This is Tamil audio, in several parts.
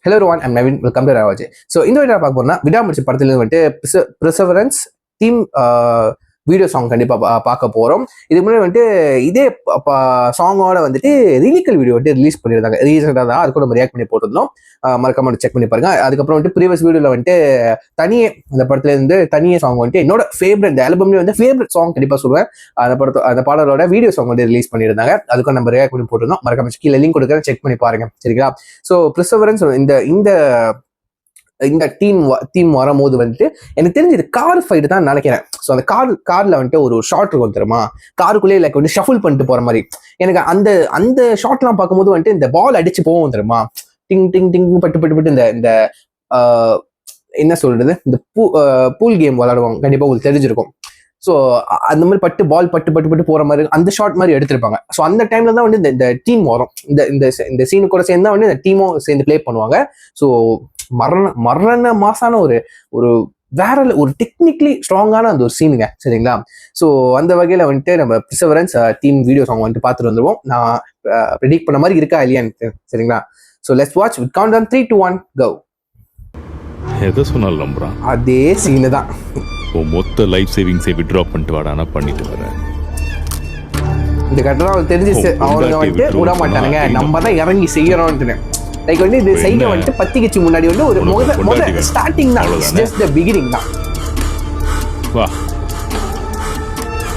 Hello everyone, I'm Navin. Welcome to Ravaji. So இந்த வீடியோ பார்க்க போறோம்னா விடாமுயற்சி படத்துல வந்துட்டு perseverance தீம் வீடியோ சாங் கண்டிப்பா பார்க்க போறோம். இதுக்கு முன்னாடி வந்துட்டு இதே சாங்கோட வந்துட்டு லிரிக்கல் வீடியோ வந்துட்டு ரிலீஸ் பண்ணியிருந்தாங்க. ரீசெண்டாக தான் அது கூட நம்ம ரியாக்ட் பண்ணி போட்டிருந்தோம். மறக்காம செக் பண்ணி பாருங்க. அதுக்கப்புறம் வந்துட்டு ப்ரீவியஸ் வீடியோல வந்துட்டு தனியே அந்த படத்துல இருந்து தனியே சாங் வந்துட்டு என்னோட ஃபேவரட் இந்த ஆல்பம்லேயே வந்து ஃபேவரட் சாங் கண்டிப்பா சொல்லுவேன். அந்த பாடலோட வீடியோ சாங் வந்து ரிலீஸ் பண்ணியிருந்தாங்க. அதுக்கும் நம்ம ரியாக்ட் பண்ணி போட்டிருந்தோம். மறக்காம கீழே லிங்க் கொடுக்குறேன், செக் பண்ணி பாருங்க. சரிங்களா? ஸோ perseverance இந்த டீம் வரும்போது வந்துட்டு எனக்கு தெரிஞ்சு இது கார் ஃபைட் தான் நினைக்கிறேன். ஸோ அந்த கார்ல வந்துட்டு ஒரு ஷார்ட் இருக்கும் தெரியுமா, காருக்குள்ளேயே லைக் வந்து ஷஃபிள் பண்ணிட்டு போற மாதிரி. எனக்கு அந்த ஷார்ட்லாம் பார்க்கும்போது வந்துட்டு இந்த பால் அடிச்சு போவோம் தெரியுமா, டிங் டிங் டிங் பட்டு இந்த என்ன சொல்றது, இந்த பூல் கேம் விளையாடுவாங்க, கண்டிப்பா உங்களுக்கு தெரிஞ்சிருக்கும். ஸோ அந்த மாதிரி பால் பட்டு போற மாதிரி அந்த ஷார்ட் மாதிரி எடுத்திருப்பாங்க. ஸோ அந்த டைம்ல தான் வந்து இந்த டீம் வரும். இந்த சீனு கூட சேர்ந்து தான் வந்து இந்த டீமும் சேர்ந்து பிளே பண்ணுவாங்க. ஸோ மரண மாசான ஒரு வேற ஒரு டெக்னிக்கலி ஸ்ட்ராங்கான அந்த ஒரு சீனுங்க. சரிங்களா? ஸோ அந்த வகையில வந்துட்டு நம்ம perseverance டீம் வீடியோ சாங் வந்துட்டு பார்த்துட்டு வந்துருவோம். நான் ப்ரெடிக்ட் பண்ண மாதிரி இருக்கா இல்லையான்னு. சரிங்களா? So let's watch with countdown 3, 2, 1 go. எதை சொன்னாலும் நம்புறான். அதே சீனு தான். மொத்த லைஃப் சேவிங்ஸை வித்ட்ரா பண்ணிட்டு வாடானா பண்ணிட்டு வரேன். இந்த கட்டணம் அவங்களுக்கு தெரிஞ்சு அவங்க வந்துட்டு விட மாட்டானுங்க, நம்ம தான் இறங்கி செய்யறோம்னு. லைக் வந்து இது செய்ய வந்துட்டு பத்திக்கிச்சு முன்னாடி வந்து ஒரு முதல் ஸ்டார்டிங் தான், ஜஸ்ட் தி பிகினிங் தான். வா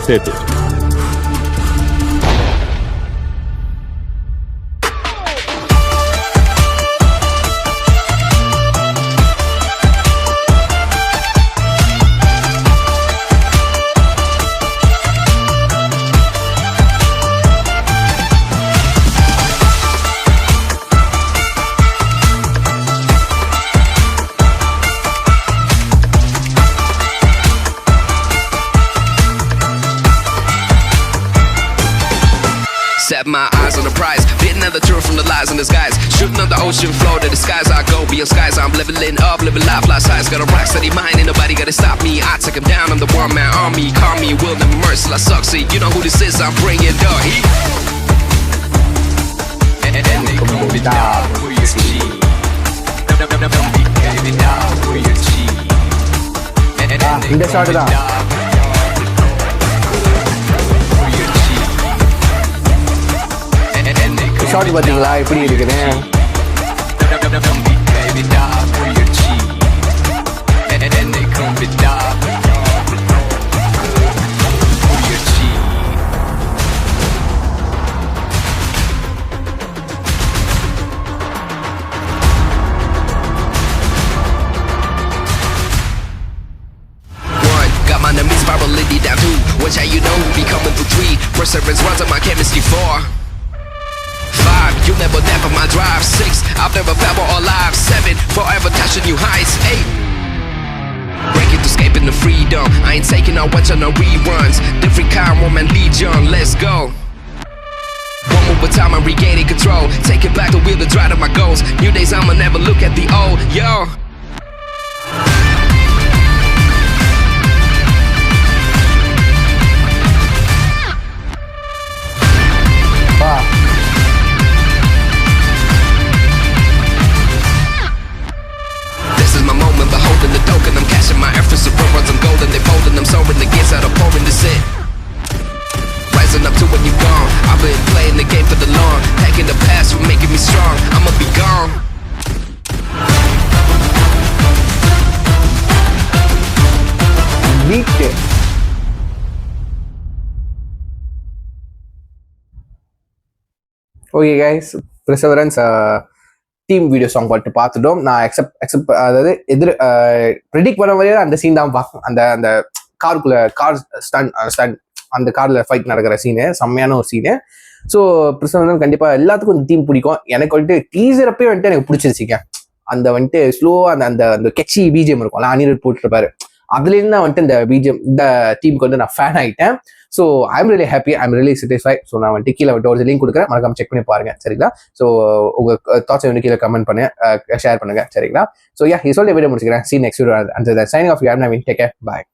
சேத்து Set my eyes on the prize, getting the truth from the lies in disguise. Shooting on the ocean floor, to the skies I go, beyond skies. I'm leveling up, living life, life size. Got a rock steady mind, ain't nobody gotta stop me. I take him down, I'm the one man army. Call me, will never mercy, I succeed. You know who this is, I'm bringing the heat. And they call me down for your G. Don't be down for your G. இந்த ஷாட் தான். ஷார்ட் பார்த்தீங்களா எப்படி இருக்குது? Got my enemies spiraling down 2. Watch how you know who be coming through 3. Perseverance runs on my chemistry 4. 5, you never there for my drive. 6, I've never felt more alive. 7, forever touching you heights. 8, breaking to escaping the freedom. I ain't taking no watch on no reruns. Different kind, woman legion. Let's go. One move at time, I'm regaining control. Taking back the wheel to drive to my goals. New days, I'ma never look at the old. Yo. The token, I'm cashing my efforts, the runs, I'm golden, they folding, I'm soaring, the gates out of pouring this in. Rising up to when you gone, I've been playing the game for the long, hacking the past for making me strong, I'ma be gone. Okay guys, perseverance team video song பார்த்துட்டோம். நான் எக்ஸப்ட் அதாவது ப்ரெடிக்ட் பண்ண வரையே அந்த சீன் தான் பார்க்கும். அந்த கார் ஸ்டண்ட் அந்த கார்ல ஃபைட் நடக்கிற சீனு செம்மையான ஒரு சீனு. ஸோ perseverance கண்டிப்பா எல்லாத்துக்கும் இந்த டீம் பிடிக்கும். எனக்கு வந்துட்டு டீசர் அப்பயே வந்துட்டு எனக்கு பிடிச்சிருச்சிங்க. அந்த வந்துட்டு ஸ்லோவா அந்த கெச்சி பிஜிஎம் இருக்கும், அனிருத் போட்டுருப்பாரு. அதுலேருந்து தான் வந்துட்டு இந்த டீமுக்கு வந்து நான் ஃபேன் ஆகிட்டேன். So I'm really happy, I'm really satisfied. So நான் வந்துட்டு கீழே வந்துட்டு ஒரு லிங்க் கொடுக்குறேன், மறக்காம செக் பண்ணி பாருங்க. சரிங்களா? ஸோ உங்க தாட்ஸை வந்து கீழே கமெண்ட் பண்ணி ஷேர் பண்ணுங்க. சரிங்களா? ஸோ யா, இது சொல்லி வீடியோ முடிச்சுக்கிறேன். See you next video. Until then, signing off. You have Navin. Take care. Bye.